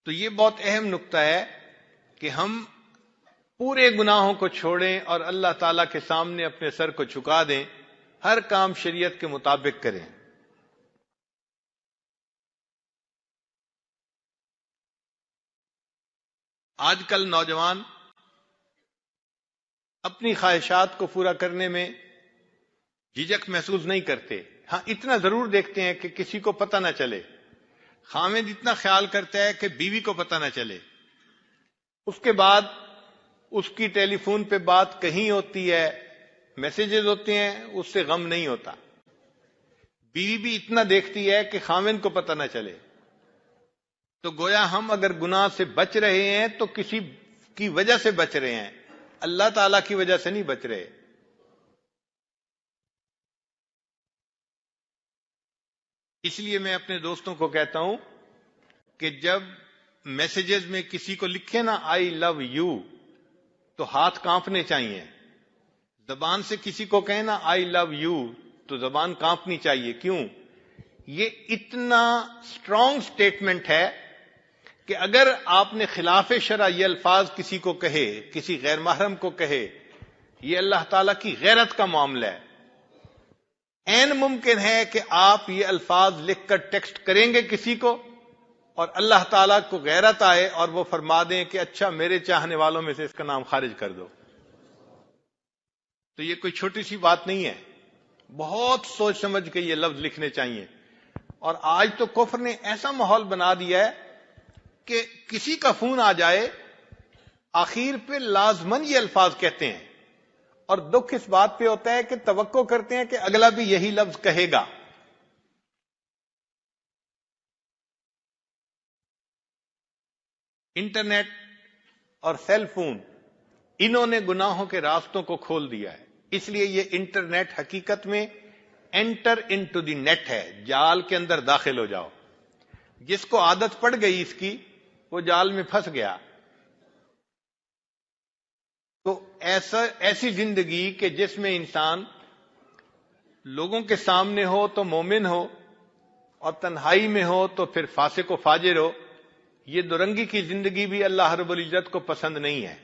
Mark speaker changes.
Speaker 1: تو یہ بہت اہم نقطہ ہے کہ ہم پورے گناہوں کو چھوڑیں اور اللہ تعالیٰ کے سامنے اپنے سر کو جھکا دیں، ہر کام شریعت کے مطابق کریں۔ آج کل نوجوان اپنی خواہشات کو پورا کرنے میں جھجک محسوس نہیں کرتے، ہاں اتنا ضرور دیکھتے ہیں کہ کسی کو پتہ نہ چلے۔ خاوند اتنا خیال کرتا ہے کہ بیوی کو پتہ نہ چلے، اس کے بعد اس کی ٹیلی فون پہ بات کہیں ہوتی ہے، میسیجز ہوتے ہیں، اس سے غم نہیں ہوتا۔ بیوی بھی اتنا دیکھتی ہے کہ خاوند کو پتہ نہ چلے۔ تو گویا ہم اگر گناہ سے بچ رہے ہیں تو کسی کی وجہ سے بچ رہے ہیں، اللہ تعالیٰ کی وجہ سے نہیں بچ رہے۔ اس لیے میں اپنے دوستوں کو کہتا ہوں کہ جب میسیجز میں کسی کو لکھے نا آئی لو یو تو ہاتھ کانپنے چاہیے، زبان سے کسی کو کہنا آئی لو یو تو زبان کانپنی چاہیے۔ کیوں؟ یہ اتنا اسٹرانگ سٹیٹمنٹ ہے کہ اگر آپ نے خلاف شرع یہ الفاظ کسی کو کہے، کسی غیر محرم کو کہے، یہ اللہ تعالیٰ کی غیرت کا معاملہ ہے۔ عین ممکن ہے کہ آپ یہ الفاظ لکھ کر ٹیکسٹ کریں گے کسی کو اور اللہ تعالیٰ کو غیرت آئے اور وہ فرما دیں کہ اچھا میرے چاہنے والوں میں سے اس کا نام خارج کر دو۔ تو یہ کوئی چھوٹی سی بات نہیں ہے، بہت سوچ سمجھ کے یہ لفظ لکھنے چاہیے۔ اور آج تو کفر نے ایسا ماحول بنا دیا ہے کہ کسی کا فون آ جائے آخر پہ لازماً یہ الفاظ کہتے ہیں، اور دکھ اس بات پہ ہوتا ہے کہ توقع کرتے ہیں کہ اگلا بھی یہی لفظ کہے گا۔ انٹرنیٹ اور سیل فون انہوں نے گناہوں کے راستوں کو کھول دیا ہے۔ اس لیے یہ انٹرنیٹ حقیقت میں انٹر انٹو دی نیٹ ہے، جال کے اندر داخل ہو جاؤ۔ جس کو عادت پڑ گئی اس کی وہ جال میں پھنس گیا۔ تو ایسی زندگی کہ جس میں انسان لوگوں کے سامنے ہو تو مومن ہو اور تنہائی میں ہو تو پھر فاسق و فاجر ہو، یہ دورنگی کی زندگی بھی اللہ رب العزت کو پسند نہیں ہے۔